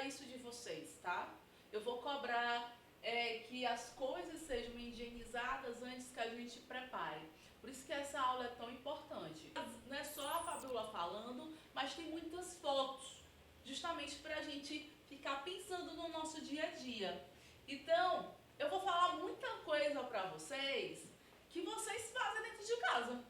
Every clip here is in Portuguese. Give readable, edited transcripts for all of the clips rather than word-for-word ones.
cobrar isso de vocês, tá? Eu vou cobrar que as coisas sejam higienizadas antes que a gente prepare. Por isso que essa aula é tão importante. Não é só a Fabiola falando, mas tem muitas fotos, justamente para a gente ficar pensando no nosso dia a dia. Então, eu vou falar muita coisa para vocês que vocês fazem dentro de casa.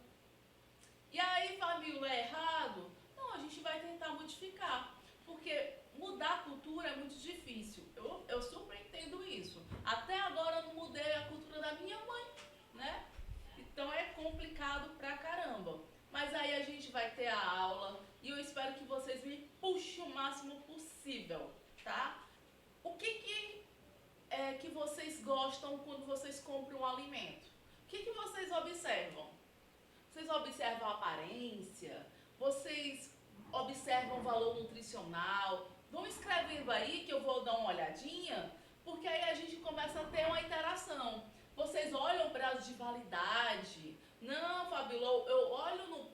E aí, Fabiola, é errado? Não, a gente vai tentar modificar. Porque mudar a cultura é muito difícil. Eu super entendo isso. Até agora eu não mudei a cultura da minha mãe, né? Então é complicado pra caramba. Mas aí a gente vai ter a aula e eu espero que vocês me puxem o máximo possível, tá? O que vocês gostam quando vocês compram um alimento? O que vocês observam? Vocês observam a aparência? Vocês observam o valor nutricional? Vão escrevendo aí que eu vou dar uma olhadinha, porque aí a gente começa a ter uma interação. Vocês olham o prazo de validade? Não, Fabiola, eu olho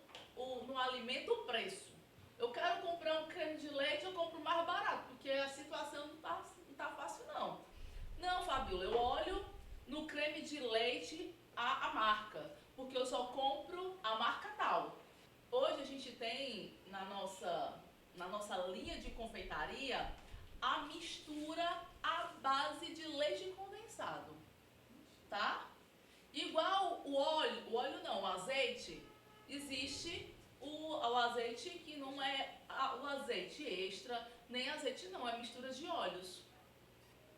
no alimento o preço. Eu quero comprar um creme de leite, eu compro mais barato, porque a situação não tá fácil não. Não, Fabiola, eu olho no creme de leite a marca, porque eu só compro a marca tal. Hoje a gente tem na nossa linha de confeitaria a mistura à base de leite condensado, tá? Igual o o azeite, existe o azeite que não é o azeite extra, nem azeite não, é mistura de óleos,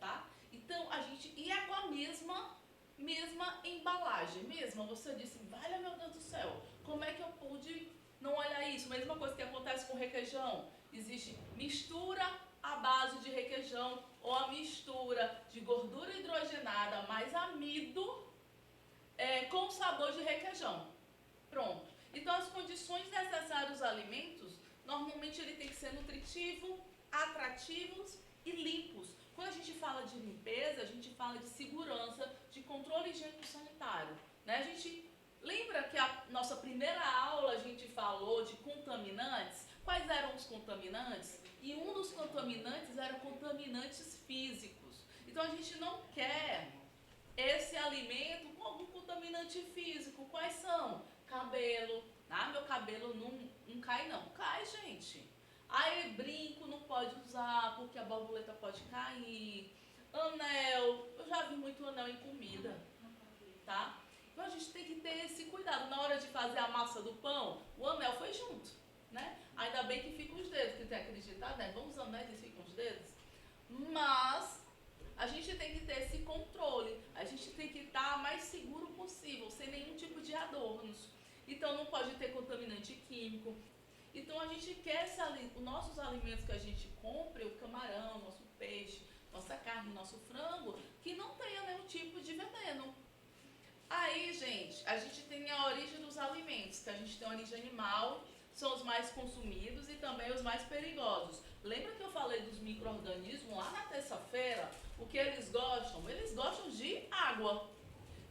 tá? Então a gente, e é com a mesma embalagem, você disse, vale meu Deus do céu, como é que eu pude não olhar isso? Mesma coisa que acontece com requeijão, existe mistura à base de requeijão ou a mistura de gordura hidrogenada mais amido com sabor de requeijão. Pronto. Então as condições necessárias dos alimentos, normalmente ele tem que ser nutritivo, atrativos e limpos. Quando a gente fala de limpeza, a gente fala de segurança, de controle higiênico-sanitário, né? A gente lembra que a nossa primeira aula a gente falou de contaminantes? Quais eram os contaminantes? E um dos contaminantes era contaminantes físicos. Então a gente não quer esse alimento com algum contaminante físico. Quais são? Cabelo. Ah, meu cabelo não cai não. Cai, gente. Aí brinco não pode usar porque a borboleta pode cair. Anel, eu já vi muito anel em comida, tá? Então a gente tem que ter esse cuidado. Na hora de fazer a massa do pão, o anel foi junto, né? Ainda bem que ficam os dedos, que tem acreditado, né? Vamos usando anéis e ficam os dedos. Mas a gente tem que ter esse controle, a gente tem que estar o mais seguro possível, sem nenhum tipo de adornos. Então não pode ter contaminante químico. Então a gente quer os nossos alimentos que a gente compre, o camarão, nosso peixe, nossa carne, nosso frango, que não tenha nenhum tipo de veneno. Aí, gente, a gente tem a origem dos alimentos, que a gente tem a origem animal, são os mais consumidos e também os mais perigosos. Lembra que eu falei dos micro-organismos lá na terça-feira? O que eles gostam? Eles gostam de água.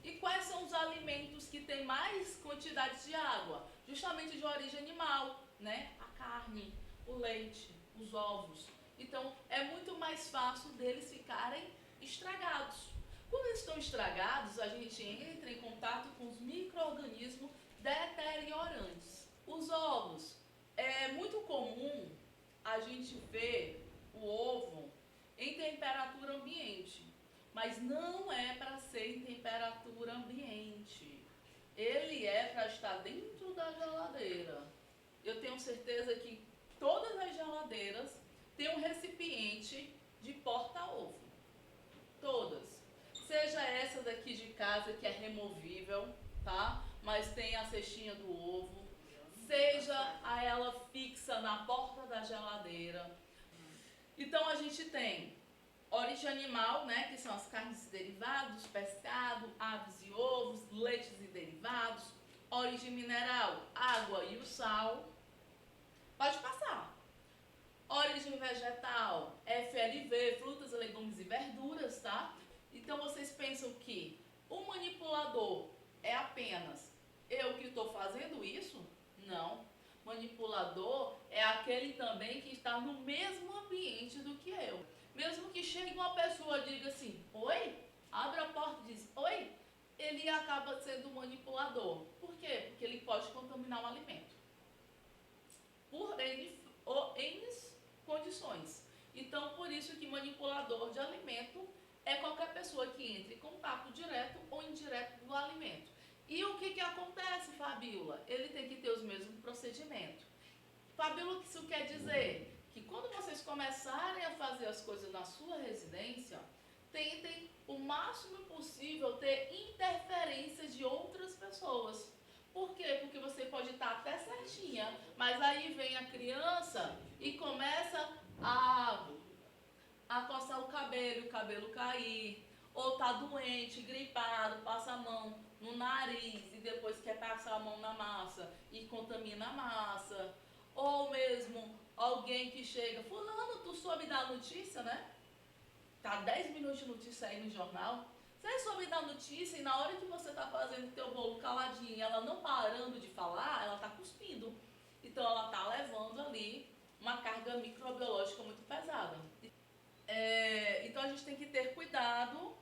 E quais são os alimentos que têm mais quantidade de água? Justamente de origem animal, né? A carne, o leite, os ovos. Então, é muito mais fácil deles ficarem estragados. Quando eles estão estragados, a gente entra em contato com os micro-organismos deteriorantes. Os ovos, é muito comum a gente ver o ovo em temperatura ambiente, mas não é para ser em temperatura ambiente. Ele é para estar dentro da geladeira. Eu tenho certeza que todas as geladeiras têm um recipiente de porta-ovo. Todas. Seja essa daqui de casa que é removível, tá? Mas tem a cestinha do ovo. Seja a ela fixa na porta da geladeira. Então a gente tem origem animal, né, que são as carnes e derivados, pescado, aves e ovos, leites e derivados. Origem mineral, água e o sal. Pode passar. Origem vegetal, FLV, frutas, legumes e verduras, tá? Então vocês pensam que o manipulador é apenas eu que estou fazendo isso? Não. Manipulador é aquele também que está no mesmo ambiente do que eu. chega uma pessoa e diga assim, oi, abre a porta e diz, oi, ele acaba sendo manipulador. Por quê? Porque ele pode contaminar o alimento. Por N condições. Então, por isso que manipulador de alimento é qualquer pessoa que entre em contato direto ou indireto do alimento. E o que acontece, Fabíola? Ele tem que ter os mesmos procedimentos. Fabíola, isso quer dizer que quando vocês começarem a fazer as coisas na sua residência, tentem o máximo possível ter interferência de outras pessoas. Por quê? Porque você pode estar até certinha, mas aí vem a criança e começa a coçar o cabelo cair, ou tá doente, gripado, passa a mão no nariz e depois quer passar a mão na massa e contamina a massa. Ou mesmo alguém que chega, fulano, tu soube da notícia, né? Tá 10 minutos de notícia aí no jornal. Você soube da notícia e na hora que você tá fazendo teu bolo caladinho, ela não parando de falar, ela tá cuspindo. Então ela tá levando ali uma carga microbiológica muito pesada. Então a gente tem que ter cuidado,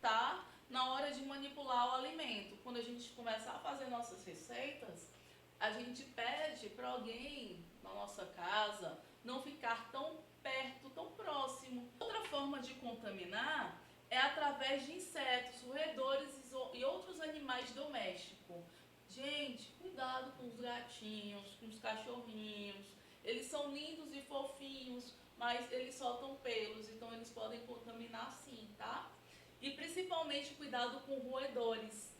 tá? Na hora de manipular o alimento. Quando a gente começar a fazer nossas receitas, a gente pede para alguém na nossa casa não ficar tão perto, tão próximo. Outra forma de contaminar é através de insetos, roedores e outros animais domésticos. Gente, cuidado com os gatinhos, com os cachorrinhos. Eles são lindos e fofinhos, mas eles soltam pelos, então eles podem contaminar sim, tá? E principalmente cuidado com roedores,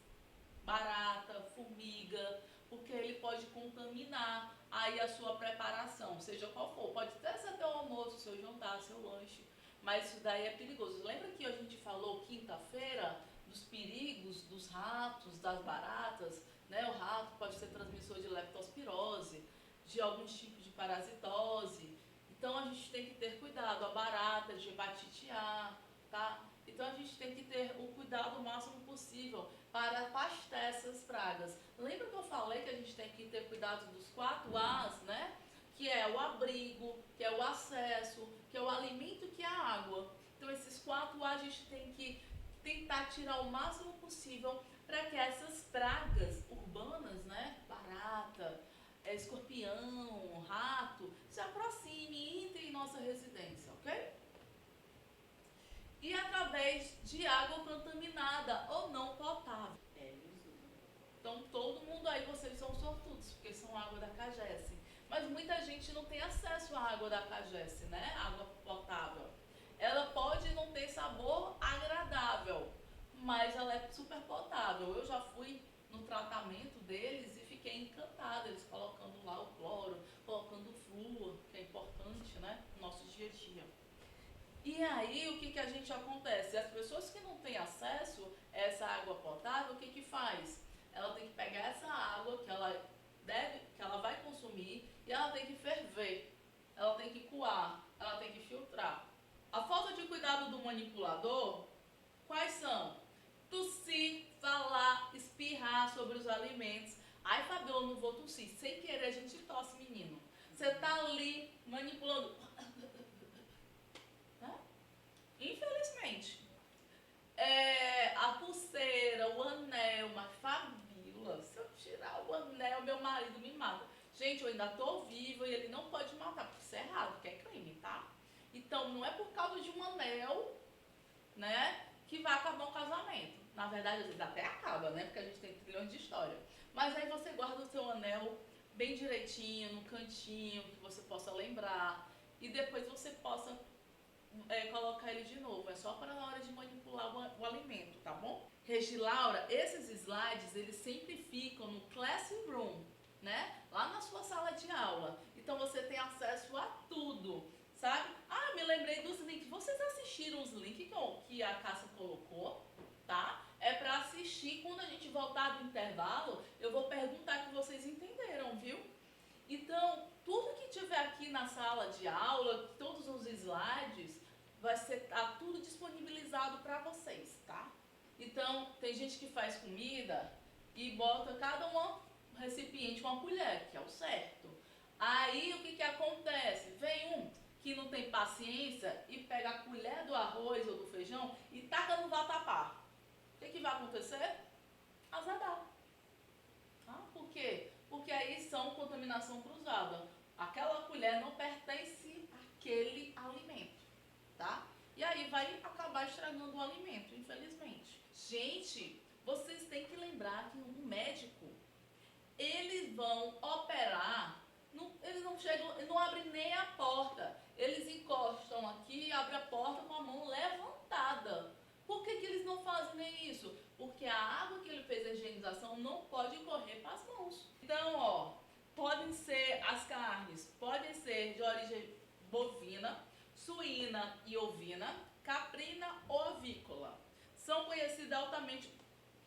barata, formiga, porque ele pode contaminar aí a sua preparação, seja qual for. Pode até ser teu almoço, seu jantar, seu lanche, mas isso daí é perigoso. Lembra que a gente falou quinta-feira dos perigos dos ratos, das baratas, né? O rato pode ser transmissor de leptospirose, de alguns tipos de parasitose. Então a gente tem que ter cuidado, a barata de hepatite A, tá? Então a gente tem que ter o cuidado o máximo possível para afastar essas pragas. Lembra que eu falei que a gente tem que ter cuidado dos 4 A's, né? Que é o abrigo, que é o acesso, que é o alimento, que é a água. Então esses 4 A's a gente tem que tentar tirar o máximo possível para que essas pragas urbanas, né? Barata, escorpião, rato, se aproxime e entre em nossa residência, ok? E através de água contaminada ou não potável. Então todo mundo aí, vocês são sortudos, porque são água da CAGES. Mas muita gente não tem acesso à água da CAGES, né? Água potável. Ela pode não ter sabor agradável, mas ela é super potável. Eu já fui no tratamento deles e fiquei encantada, eles colocando lá o cloro, colocando o flúor, que é importante, né, no nosso dia a dia. E aí, o que a gente acontece? As pessoas que não têm acesso a essa água potável, o que faz? Ela tem que pegar essa água que ela vai consumir e ela tem que ferver, ela tem que coar, ela tem que filtrar. A falta de cuidado do manipulador, quais são? Tossir, falar, espirrar sobre os alimentos. Ai, Fabiola, eu não vou tossir. Sem querer a gente tosse, menino. Você tá ali manipulando. Infelizmente. A pulseira, o anel, mas Fabíola, se eu tirar o anel, meu marido me mata. Gente, eu ainda tô viva e ele não pode matar, porque isso é errado, porque é crime, tá? Então, não é por causa de um anel, né, que vai acabar o casamento. Na verdade, às vezes até acaba, né, porque a gente tem trilhões de história. Mas aí você guarda o seu anel bem direitinho, no cantinho, que você possa lembrar. E depois você possa colocar ele de novo. É só para na hora de manipular o alimento, tá bom? Regilaura, esses slides, eles sempre ficam no Classroom, né? Lá na sua sala de aula. Então você tem acesso a tudo, sabe? Ah, me lembrei dos links. Vocês assistiram os links que a Cássia colocou, tá? É para assistir. Quando a gente voltar do intervalo, eu vou perguntar que vocês entenderam, viu? Então, tudo que tiver aqui na sala de aula, todos os slides, vai ser tudo disponibilizado para vocês, tá? Então, tem gente que faz comida e bota cada um recipiente, uma colher, que é o certo. Aí, o que acontece? Vem um que não tem paciência e pega a colher do arroz ou do feijão e taca no vatapá. O que vai acontecer? Azedar. Por quê? Porque aí são contaminação cruzada. Aquela colher não pertence àquele alimento, tá? E aí vai acabar estragando o alimento, infelizmente. Gente, vocês têm que lembrar que um médico, eles vão operar, eles não chegam, não abrem nem a porta. Eles encostam aqui e abrem a porta com a mão levantada. Por que eles não fazem nem isso? Porque a água que ele fez a higienização não pode correr para as mãos. Então, podem ser as carnes, podem ser de origem bovina, suína e ovina, caprina ou avícola. São conhecidas altamente,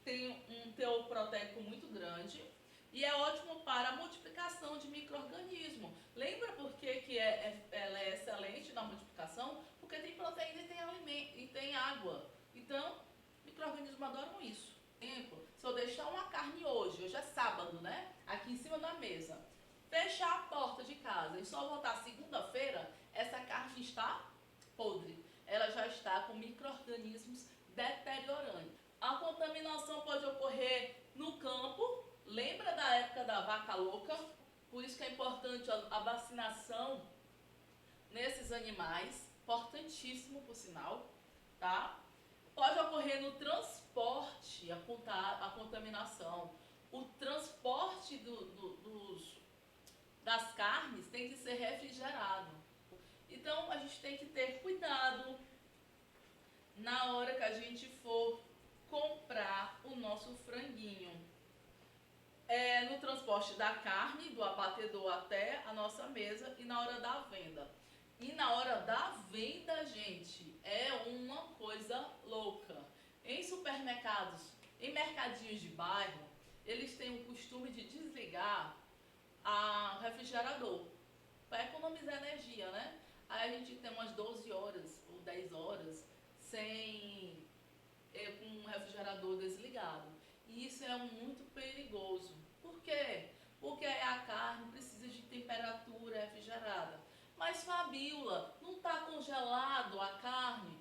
têm um teor proteico muito grande e é ótimo para a multiplicação de micro-organismos. Lembra por que ela é excelente na multiplicação? Porque tem proteína e tem alimento e tem água. Então, micro-organismos adoram isso. Se eu deixar uma carne hoje é sábado, né? Aqui em cima da mesa, fechar a porta de casa e só voltar segunda-feira, essa carne está podre. Ela já está com micro-organismos deteriorando. A contaminação pode ocorrer no campo. Lembra da época da vaca louca? Por isso que é importante a vacinação nesses animais. Importantíssimo, por sinal, tá? Pode ocorrer no transporte a contaminação. O transporte das carnes tem que ser refrigerado. Então, a gente tem que ter cuidado na hora que a gente for comprar o nosso franguinho. No transporte da carne, do abatedor até a nossa mesa e na hora da venda. E na hora da venda, gente, é uma coisa louca. Em supermercados, em mercadinhos de bairro, eles têm o costume de desligar o refrigerador para economizar energia, né? Aí a gente tem umas 12 horas ou 10 horas com o refrigerador desligado. E isso é muito perigoso. Por quê? Porque a carne precisa de temperatura refrigerada. Mas, Fabíola, não está congelado a carne?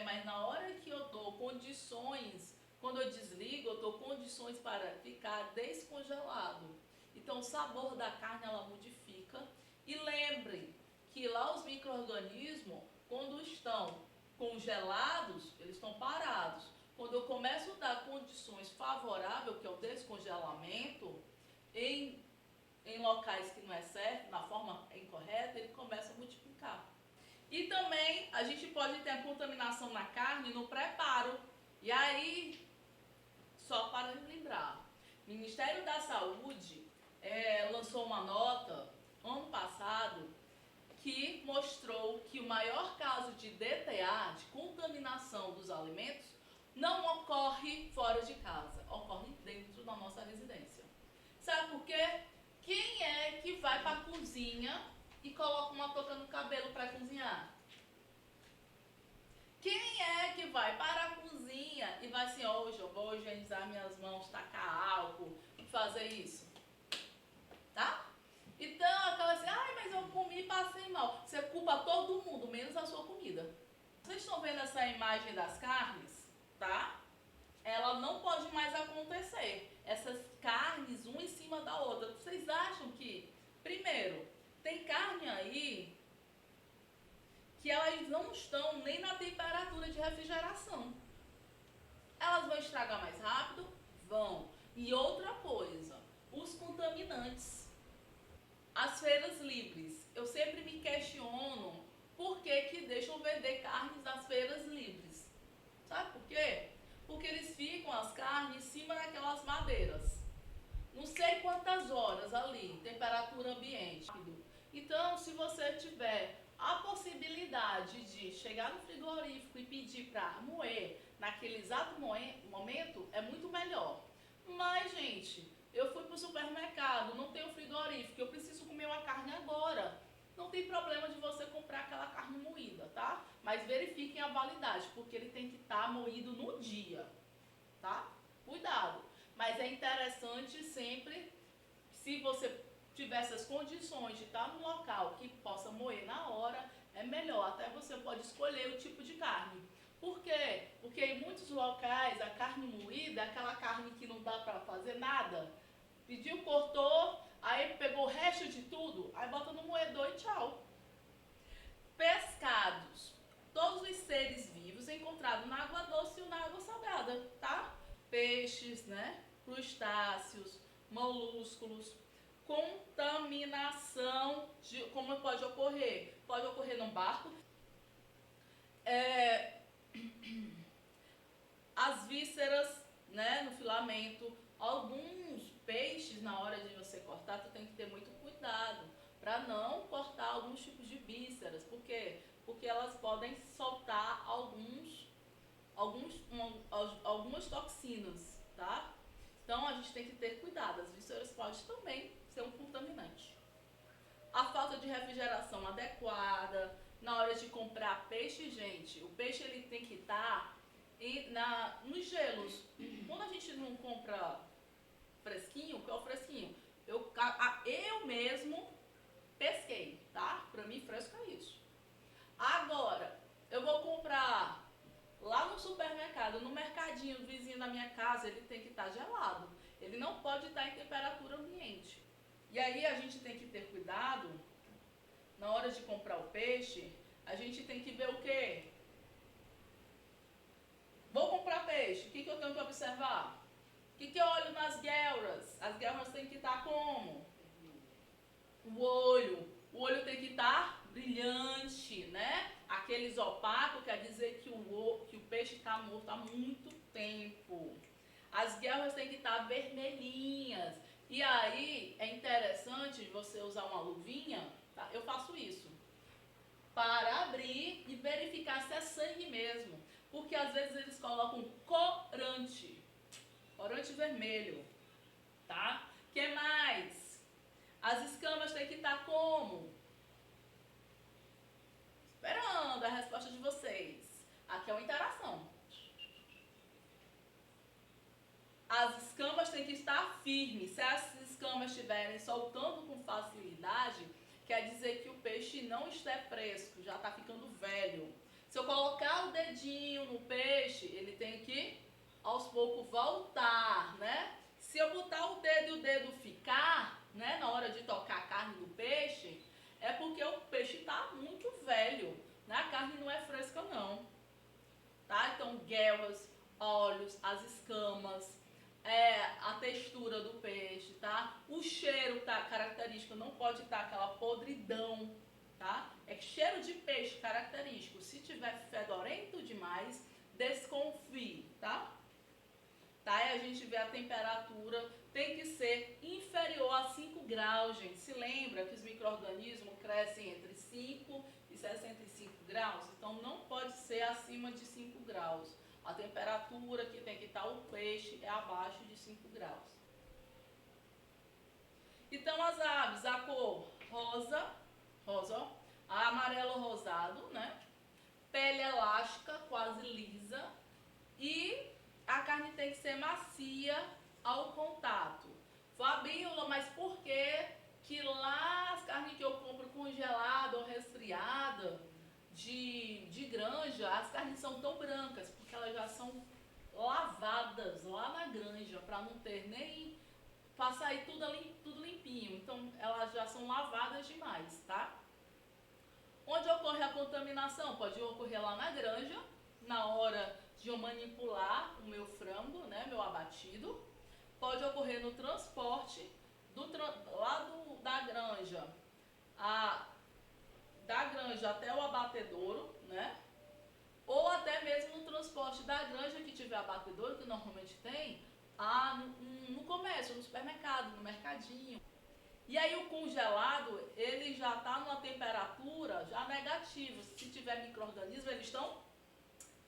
Mas na hora que eu dou condições, quando eu desligo, eu dou condições para ficar descongelado. Então, o sabor da carne, ela modifica. E lembrem que lá os micro-organismos, quando estão congelados, eles estão parados. Quando eu começo a dar condições favoráveis, que é o descongelamento, em locais que não é certo, na forma incorreta, ele começa a multiplicar. E também a gente pode ter a contaminação na carne no preparo. E aí, só para lembrar, o Ministério da Saúde lançou uma nota ano passado que mostrou que o maior caso de DTA, de contaminação dos alimentos, não ocorre fora de casa, ocorre dentro da nossa residência. Sabe por quê? Quem é que vai para a cozinha e coloca uma touca no cabelo para cozinhar? Quem é que vai para a cozinha e vai assim, hoje eu vou higienizar minhas mãos, tacar álcool, fazer isso? Tá? Então, aquela assim, mas eu comi e passei mal. Você culpa todo mundo, menos a sua comida. Vocês estão vendo essa imagem das carnes? Tá? Ela não pode mais acontecer. Essas carnes, uma em cima da outra. Vocês acham que, primeiro, tem carne aí que elas não estão nem na temperatura de refrigeração. Elas vão estragar mais rápido? Vão. E outra coisa, os contaminantes. As feiras livres. Eu sempre me questiono por que deixam vender carnes nas feiras livres. Sabe por quê? Porque eles ficam as carnes em cima daquelas madeiras. Não sei quantas horas ali, temperatura ambiente. Então, se você tiver a possibilidade de chegar no frigorífico e pedir para moer naquele exato momento, é muito melhor. Mas, gente, eu fui para o supermercado, não tenho frigorífico, eu preciso comer uma carne agora. Não tem problema de você comprar aquela carne moída, tá? Mas verifiquem a validade, porque ele tem que estar moído no dia, tá? Cuidado. Mas é interessante sempre, se você tiver essas condições de estar num local que possa moer na hora, é melhor. Até você pode escolher o tipo de carne. Por quê? Porque em muitos locais a carne moída é aquela carne que não dá para fazer nada. Pediu, cortou, aí pegou o resto de tudo, aí bota no moedor e tchau. Pescados. Todos os seres vivos encontrados na água doce e na água salgada, tá? Peixes, né? Crustáceos, molúsculos. Contaminação, como pode ocorrer? Pode ocorrer num barco. As vísceras, né, no filamento. Alguns peixes, na hora de você cortar, tu tem que ter muito cuidado para não cortar alguns tipos de vísceras. Por quê? Porque elas podem soltar algumas toxinas, tá? Então a gente tem que ter cuidado. As vísceras podem também ser um contaminante. A falta de refrigeração adequada. Na hora de comprar peixe, gente, o peixe ele tem que estar nos gelos. Quando a gente não compra fresquinho, qual é o fresquinho? Eu mesmo pesquei, tá? Pra mim fresco é isso. Agora, eu vou comprar lá no supermercado, no mercadinho vizinho da minha casa, ele tem que estar gelado. Ele não pode estar em temperatura ambiente. E aí a gente tem que ter cuidado, na hora de comprar o peixe, a gente tem que ver o quê? Vou comprar peixe, o que eu tenho que observar? O que eu olho nas guelras? As guelras têm que estar como? O olho tem que estar brilhante, né? Aqueles opacos quer dizer que o peixe está morto há muito tempo. As guelras têm que estar vermelhinhas. E aí é interessante você usar uma luvinha, tá? Eu faço isso, para abrir e verificar se é sangue mesmo. Porque às vezes eles colocam corante vermelho, tá? Que mais? As escamas têm que estar como? Esperando a resposta de vocês. Aqui é uma interação. As escamas têm que estar firmes. Se as escamas estiverem soltando com facilidade, quer dizer que o peixe não está fresco, já está ficando velho. Se eu colocar o dedinho no peixe, ele tem que, aos poucos, voltar, né? Se eu botar o dedo e o dedo ficar, né, na hora de tocar a carne do peixe, é porque o peixe está muito velho, né? A carne não é fresca não, tá? Então, guelras, olhos, as escamas, a textura do peixe, tá? O cheiro tá característico, não pode estar aquela podridão, tá? É cheiro de peixe característico. Se tiver fedorento demais, desconfie, tá? Tá? E a gente vê a temperatura, tem que ser inferior a 5 graus, gente. Se lembra que os micro-organismos crescem entre 5 e 65 graus? Então não pode ser acima de 5 graus. A temperatura que tem que estar o peixe é abaixo de 5 graus. Então as aves, a cor rosa, ó, amarelo rosado, né? Pele elástica, quase lisa, e a carne tem que ser macia ao contato. Fabíola, mas por que lá as carnes que eu compro congelada ou resfriada de granja, as carnes são tão brancas? Porque elas já são lavadas lá na granja, para não ter nem passar aí tudo limpinho. Então elas já são lavadas demais, tá? Onde ocorre a contaminação? Pode ocorrer lá na granja, na hora de eu manipular o meu frango, né, meu abatido. Pode ocorrer no transporte da granja, da granja até o abatedouro, né? Ou até mesmo no transporte da granja que tiver abatedouro, que normalmente tem, no comércio, no supermercado, no mercadinho. E aí o congelado, ele já está numa temperatura já negativa. Se tiver micro-organismos, eles estão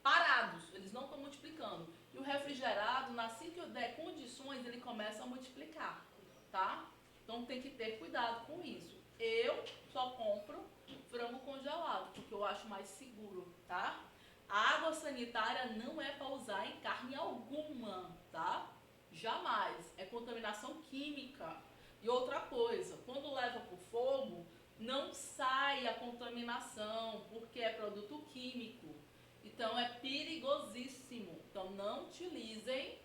parados, eles não estão multiplicando. E o refrigerado, assim que eu der condições, ele começa a multiplicar, tá? Então tem que ter cuidado com isso. Eu só compro frango congelado, porque eu acho mais seguro, tá? A água sanitária não é para usar em carne alguma, tá? Jamais. É contaminação química. E outra coisa, quando leva para o fogo, não sai a contaminação, porque é produto químico. Então é perigosíssimo. Então não utilizem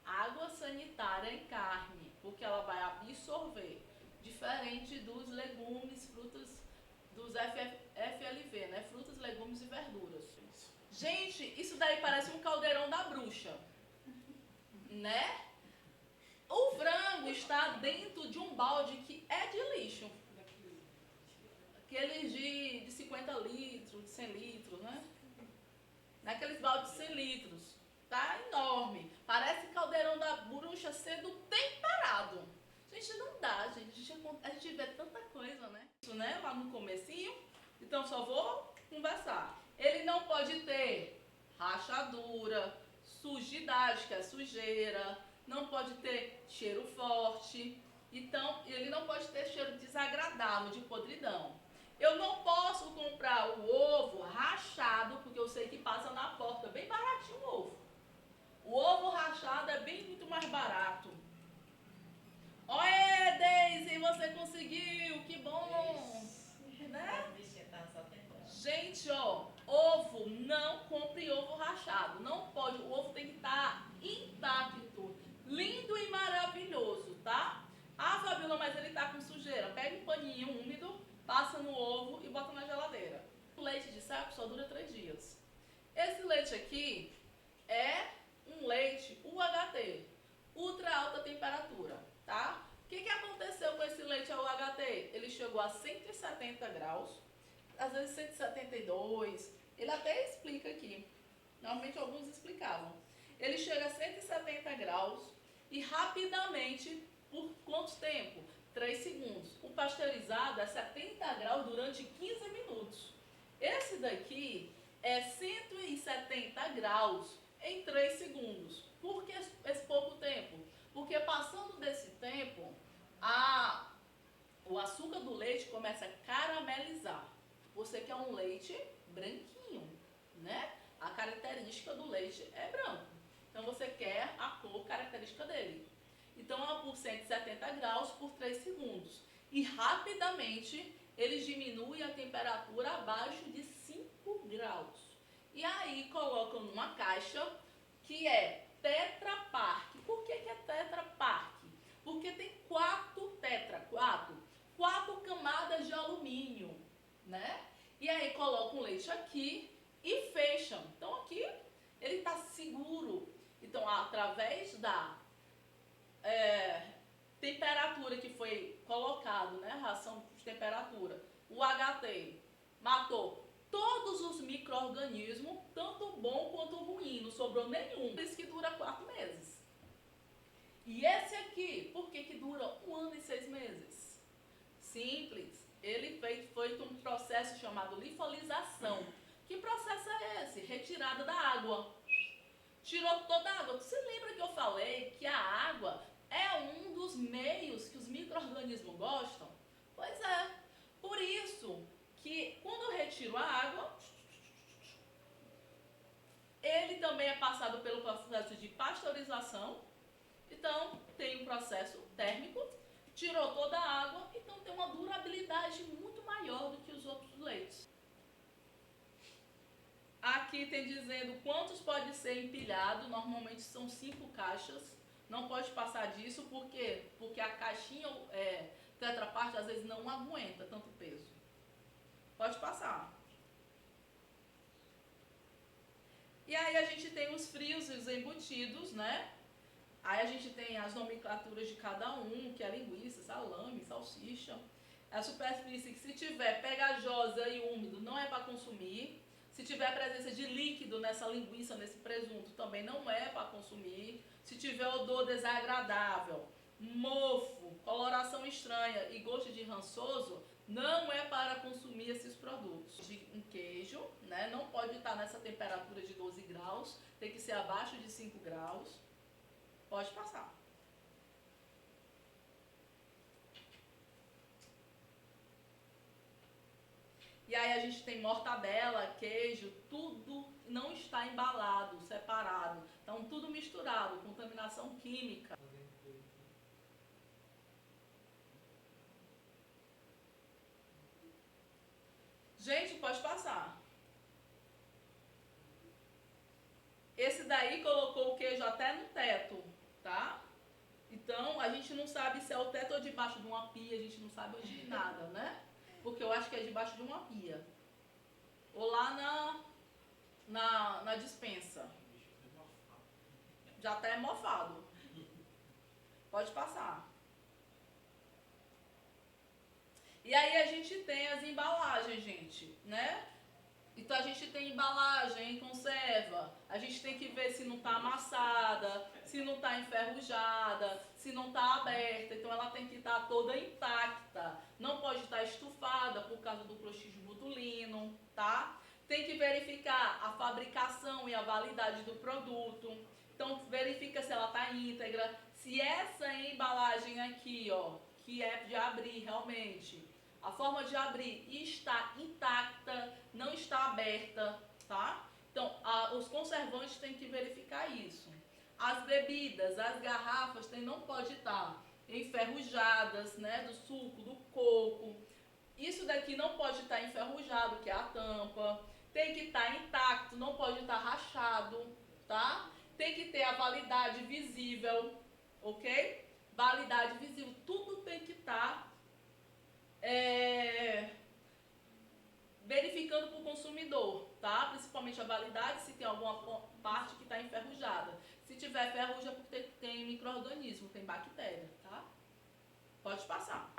água sanitária em carne, porque ela vai absorver. Diferente dos legumes, frutas, dos FLV, né? Frutas, legumes e verduras. Gente, isso daí parece um caldeirão da bruxa, né? O frango está dentro de um balde que é de lixo. Aqueles de 50 litros, de 100 litros, né? Naqueles baldes de 100 litros. Tá enorme. Parece caldeirão da bruxa sendo temperado. Gente, não dá, gente. A gente vê tanta coisa, né? Isso, né? Lá no comecinho. Então, só vou conversar. Ele não pode ter rachadura, sujidade, que é sujeira. Não pode ter cheiro forte. Então, ele não pode ter cheiro desagradável, de podridão. Eu não posso comprar o ovo rachado, porque eu sei que passa na porta, bem baratinho o ovo. O ovo rachado é bem muito mais barato. Olha, Deise, você conseguiu, que bom! Né? Gente, ó, ovo, não compre ovo rachado, não pode, o ovo tem que estar intacto, lindo e maravilhoso, tá? Ah, Fabiola, mas ele tá com sujeira, pega um paninho úmido, passa no ovo e bota na geladeira. O leite de saco só dura 3 dias. Esse leite aqui é um leite UHT, ultra alta temperatura, tá? O que aconteceu com esse leite UHT? Ele chegou a 170 graus, às vezes 172, ele até explica aqui, normalmente alguns explicavam. Ele chega a 170 graus e rapidamente, por quanto tempo? 3 segundos. O pasteurizado é 70 graus durante 15 minutos. Esse daqui é 170 graus em 3 segundos. Por que esse pouco tempo? Porque passando desse tempo, o açúcar do leite começa a caramelizar. Você quer um leite branquinho, né? A característica do leite é branco. Então você quer a cor característica dele. Então é por 170 graus por 3 segundos. E rapidamente ele diminui a temperatura abaixo de 5 graus. E aí colocam numa caixa que é Tetra Pak. Por que é Tetra Pak? Porque tem 4 camadas de alumínio, né? E aí colocam o leite aqui e fecham. Então aqui ele está seguro. Então através da temperatura que foi colocado, né, ração de temperatura, o HT matou todos os micro-organismos, tanto bom quanto ruim, não sobrou nenhum. Por isso que dura 4 meses. E esse aqui, por que dura 1 ano e 6 meses? Simples, ele foi um processo chamado lifolização. Que processo é esse? Retirada da água. Tirou toda a água. Você lembra que eu falei que a água é um dos meios que os micro-organismos gostam? Pois é. Por isso que quando eu retiro a água, ele também é passado pelo processo de pasteurização. Então, tem um processo térmico, tirou toda a água, então tem uma durabilidade muito maior do que os outros leites. Aqui tem dizendo quantos pode ser empilhado, normalmente são 5 caixas, não pode passar disso, por quê? Porque a caixinha Tetra Pak às vezes não aguenta tanto peso. Pode passar. E aí a gente tem os frios e os embutidos, né? Aí a gente tem as nomenclaturas de cada um, que é linguiça, salame, salsicha. A superfície que se tiver pegajosa e úmido não é para consumir. Se tiver presença de líquido nessa linguiça, nesse presunto, também não é para consumir. Se tiver odor desagradável, mofo, coloração estranha e gosto de rançoso, não é para consumir esses produtos. Um queijo, né, não pode estar nessa temperatura de 12 graus, tem que ser abaixo de 5 graus. Pode passar. E aí a gente tem mortadela, queijo, tudo não está embalado, separado. Então tudo misturado, contaminação química. pode passar. Esse daí colocou o queijo até no teto, tá? Então, a gente não sabe se é o teto ou debaixo de uma pia, a gente não sabe hoje nada, né? Porque eu acho que é debaixo de uma pia. Ou lá na dispensa. Já tá mofado. Pode passar. E aí a gente tem as embalagens, gente, né? Então a gente tem embalagem em conserva, a gente tem que ver se não está amassada, se não está enferrujada, se não está aberta. Então ela tem que estar toda intacta, não pode estar estufada por causa do clostridium botulino, tá? Tem que verificar a fabricação e a validade do produto. Então verifica se ela está íntegra, se essa embalagem aqui, ó, que é de abrir realmente, a forma de abrir está intacta, não está aberta, tá? Então, os conservantes têm que verificar isso. As bebidas, as garrafas não pode estar enferrujadas, né? Do suco, do coco. Isso daqui não pode estar enferrujado, que é a tampa. Tem que estar intacto, não pode estar rachado, tá? Tem que ter a validade visível, ok? Validade visível, tudo tem que estar verificando para o consumidor, tá? Principalmente a validade, se tem alguma parte que está enferrujada. Se tiver ferrugem é porque tem micro-organismo, tem bactéria, tá? Pode passar.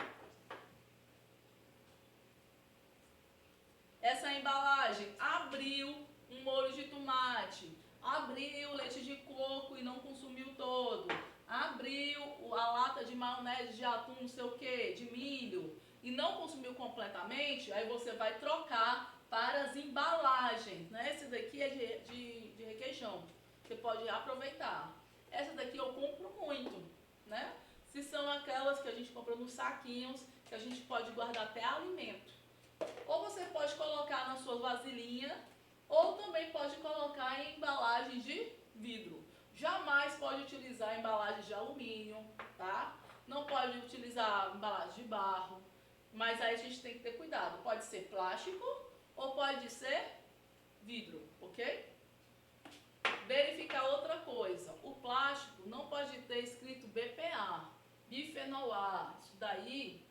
Essa embalagem abriu um molho de tomate, abriu leite de coco e não consumiu todo, abriu a lata de maionese de atum, não sei o que, de milho, e não consumiu completamente, aí você vai trocar para as embalagens, né? Esse daqui é de requeijão, você pode aproveitar. Essa daqui eu compro muito, né? Se são aquelas que a gente compra nos saquinhos, que a gente pode guardar até alimento. Ou você pode colocar na sua vasilhinha, ou também pode colocar em embalagens de vidro. Jamais pode utilizar embalagens de alumínio, tá? Não pode utilizar embalagem de barro, mas aí a gente tem que ter cuidado. Pode ser plástico ou pode ser vidro, ok? Verificar outra coisa. O plástico não pode ter escrito BPA, bifenol A. Isso daí,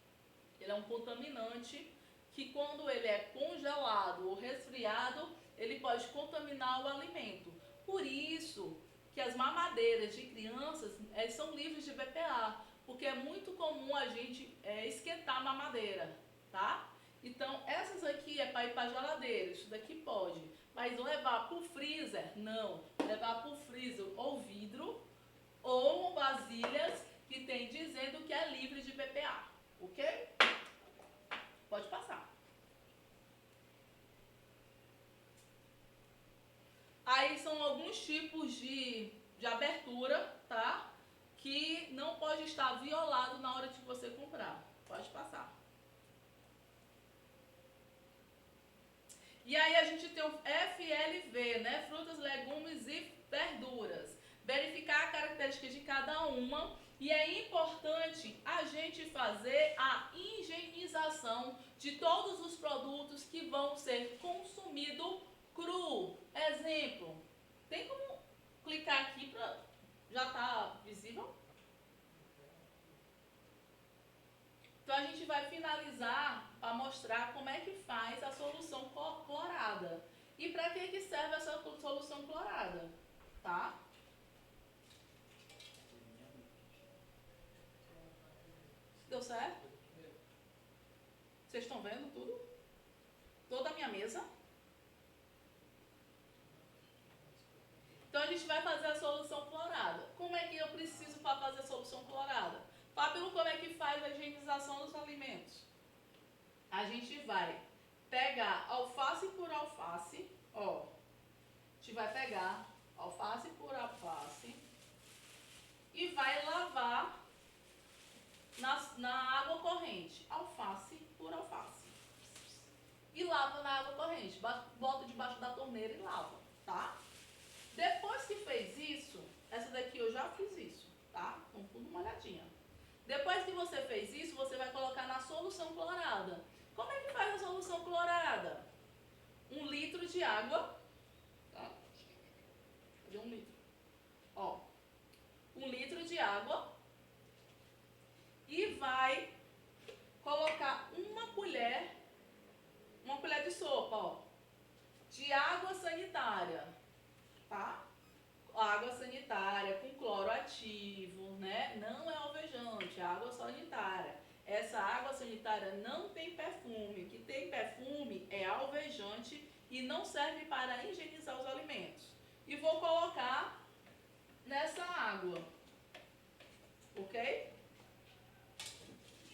ele é um contaminante que quando ele é congelado ou resfriado, ele pode contaminar o alimento. Por isso que as mamadeiras de crianças são livres de BPA, porque é muito comum a gente esquentar a mamadeira, tá? Então, essas aqui é para ir para a geladeira, isso daqui pode. Mas levar para o freezer, não. Levar para o freezer ou vidro ou vasilhas que tem dizendo que é livre de BPA, ok? Pode passar. Aí são alguns tipos de abertura, tá? Que não pode estar violado na hora de você comprar. Pode passar. E aí a gente tem o FLV, né? Frutas, legumes e verduras. Verificar a característica de cada uma. E é importante a gente fazer a higienização de todos os produtos que vão ser consumidos cru. Exemplo, tem como clicar aqui para já tá visível? Então a gente vai finalizar para mostrar como é que faz a solução clorada. E para que serve essa solução clorada, tá? Deu certo? Vocês estão vendo tudo? Toda a minha mesa? Então a gente vai fazer a solução clorada. Como é que eu preciso para fazer a solução clorada? Fábio, como é que faz a higienização dos alimentos? A gente vai pegar alface por alface, ó. A gente vai pegar alface por alface e vai lavar na água corrente, alface por alface. E lava na água corrente, bota debaixo da torneira e lava, tá? Depois que fez isso, essa daqui eu já fiz isso, tá? Com tudo molhadinha. Depois que você fez isso, você vai colocar na solução clorada. Como é que faz a solução clorada? 1 litro de água, tá? Cadê 1 litro? Ó, 1 litro de água e vai colocar uma colher de sopa, ó, de água sanitária, tá? Água sanitária com cloro ativo, né? Não é alvejante, é água sanitária. Essa água sanitária não tem perfume. O que tem perfume é alvejante e não serve para higienizar os alimentos. E vou colocar nessa água, ok?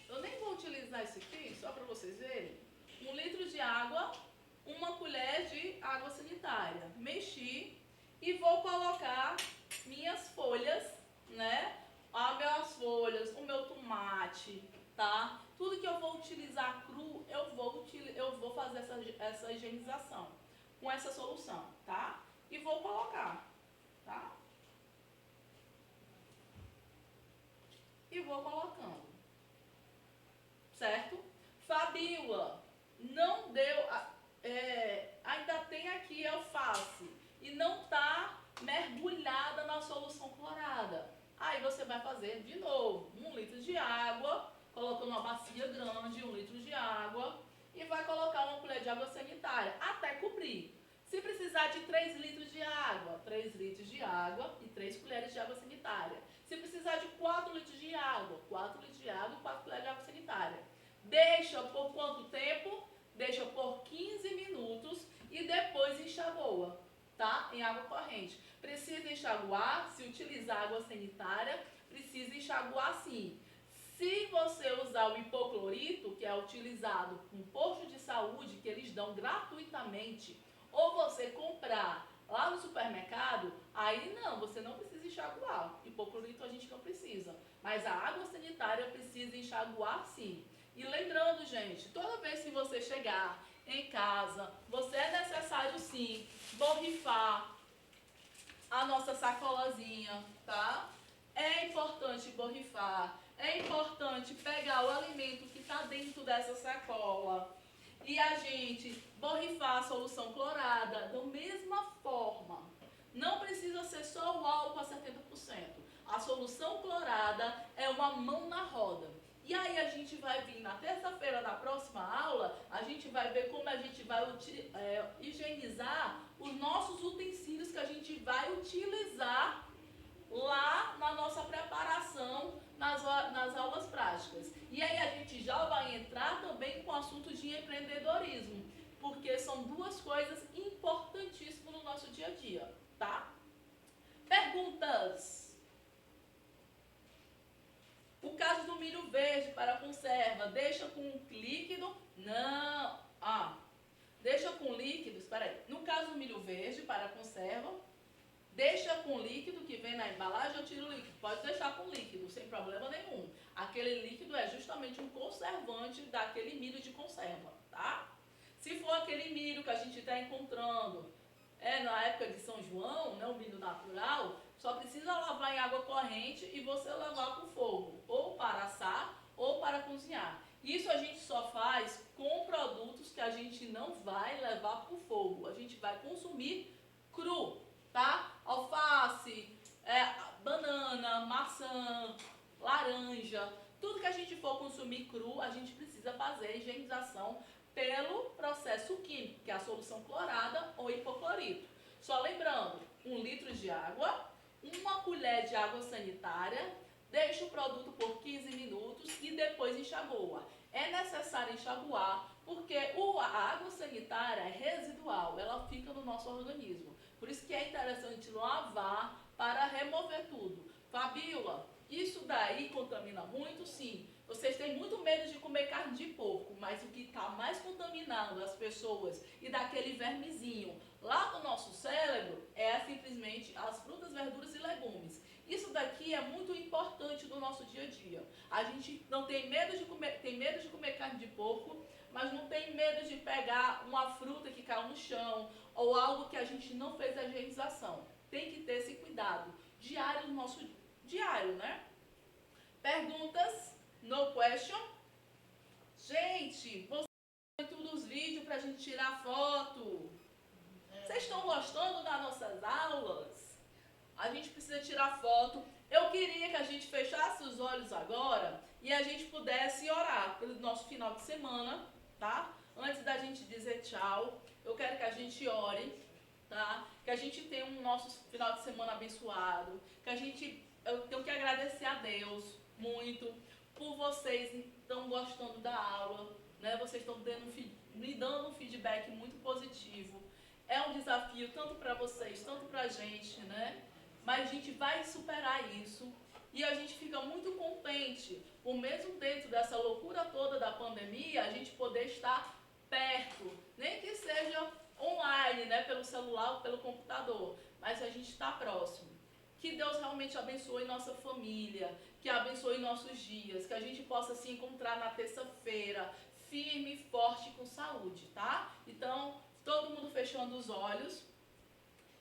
Eu nem vou utilizar isso aqui, só para vocês verem. 1 litro de água, 1 colher de água sanitária. Mexi e vou colocar minhas folhas, né? As minhas folhas, o meu tomate, tá? Tudo que eu vou utilizar cru, eu vou fazer essa higienização com essa solução, tá? E vou colocar, tá? E vou colocando, certo? Fabíola, não deu, ainda tem aqui alface e não tá mergulhada na solução clorada. Aí você vai fazer de novo 1 litro de água, colocando uma bacia grande, 1 litro de água e vai colocar 1 colher de água sanitária até cobrir. Se precisar de 3 litros de água, 3 litros de água e 3 colheres de água sanitária. Se precisar de 4 litros de água, 4 litros de água e 4 colheres de água sanitária. Deixa por quanto tempo? Deixa por 15 minutos e depois enxagoa, tá? Em água corrente. Precisa enxaguar, se utilizar água sanitária, precisa enxaguar sim. Se você usar o hipoclorito, que é utilizado com posto de saúde, que eles dão gratuitamente, ou você comprar lá no supermercado, aí não, você não precisa enxaguar. Hipoclorito a gente não precisa, mas a água sanitária precisa enxaguar sim. E lembrando, gente, toda vez que você chegar em casa, você é necessário sim borrifar a nossa sacolazinha, tá? É importante borrifar, é importante pegar o alimento que está dentro dessa sacola e a gente borrifar a solução clorada da mesma forma. Não precisa ser só o álcool a 70%. A solução clorada é uma mão na roda. E aí a gente vai vir na terça-feira da próxima aula, a gente vai ver como a gente vai higienizar os nossos utensílios que a gente vai utilizar lá na nossa preparação nas aulas práticas. E aí a gente já vai entrar também com o assunto de empreendedorismo, porque são duas coisas importantíssimas no nosso dia a dia, tá? Perguntas? O caso do milho verde para conserva, deixa com líquido? Não. Deixa com líquido, espera aí. No caso do milho verde para conserva, deixa com líquido que vem na embalagem, eu tiro o líquido. Pode deixar com líquido, sem problema nenhum. Aquele líquido é justamente um conservante daquele milho de conserva, tá? Se for aquele milho que a gente está encontrando na época de São João, né, o milho natural, só precisa lavar em água corrente e você levar para o fogo, ou para assar, ou para cozinhar. Isso a gente só faz com produtos que a gente não vai levar para o fogo, a gente vai consumir cru, tá? Alface, banana, maçã, laranja, tudo que a gente for consumir cru, a gente precisa fazer a higienização pelo processo químico, que é a solução clorada ou hipoclorito. Só lembrando, 1 litro de água, 1 colher de água sanitária, deixa o produto por 15 minutos e depois enxagoa. É necessário enxaguar porque a água sanitária é residual, ela fica no nosso organismo. Por isso que é interessante lavar para remover tudo. Fabíola, isso daí contamina muito? Sim. Vocês têm muito medo de comer carne de porco, mas o que está mais contaminando as pessoas e daquele vermezinho lá do nosso cérebro é simplesmente as frutas, verduras e legumes. Isso daqui é muito importante no nosso dia a dia. A gente não tem medo de comer carne de porco, mas não tem medo de pegar uma fruta que caiu no chão ou algo que a gente não fez a higienização. Tem que ter esse cuidado diário no nosso diário, né? Perguntas? No question? Gente, você viu todos os vídeos vídeo para a gente tirar foto. Vocês estão gostando das nossas aulas? A gente precisa tirar foto. Eu queria que a gente fechasse os olhos agora e a gente pudesse orar pelo nosso final de semana, tá? Antes da gente dizer tchau, eu quero que a gente ore, tá? Que a gente tenha um nosso final de semana abençoado, eu tenho que agradecer a Deus muito por vocês estão gostando da aula, né? Vocês estão me dando um feedback muito positivo. É um desafio tanto para vocês, tanto para a gente, né? Mas a gente vai superar isso e a gente fica muito contente, por mesmo dentro dessa loucura toda da pandemia, a gente poder estar perto, nem que seja online, né? Pelo celular ou pelo computador, mas a gente está próximo. Que Deus realmente abençoe nossa família, que abençoe nossos dias, que a gente possa se encontrar na terça-feira, firme, forte, com saúde, tá? Então, todo mundo fechando os olhos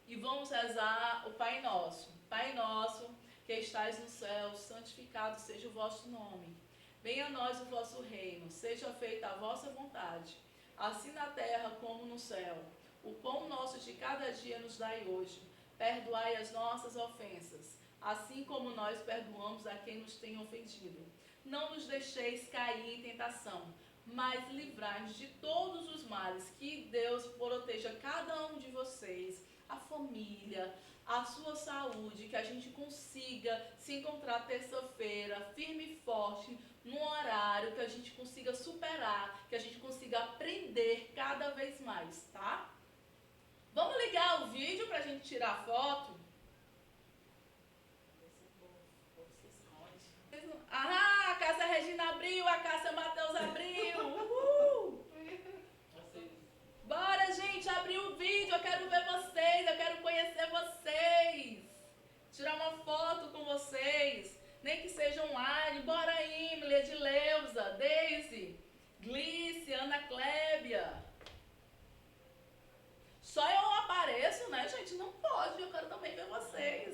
e vamos rezar o Pai Nosso. Pai Nosso, que estais no céu, santificado seja o vosso nome. Venha a nós o vosso reino, seja feita a vossa vontade, assim na terra como no céu. O pão nosso de cada dia nos dai hoje. Perdoai as nossas ofensas, assim como nós perdoamos a quem nos tem ofendido. Não nos deixeis cair em tentação, mas livrai-nos de todos os males. Que Deus proteja cada um de vocês, a família, a sua saúde, que a gente consiga se encontrar terça-feira, firme e forte, num horário que a gente consiga superar, que a gente consiga aprender cada vez mais, tá? Vamos ligar o vídeo pra gente tirar foto? Ah, a Cássia Regina abriu, a Cássia Matheus abriu. Uhul! Bora, gente, abrir o vídeo. Eu quero ver vocês, eu quero conhecer vocês. Tirar uma foto com vocês. Nem que seja online. Bora aí, Emily, Edileuza, Daisy, Glice, Ana Clébia. Só eu apareço, né, gente? Não pode, eu quero também ver vocês.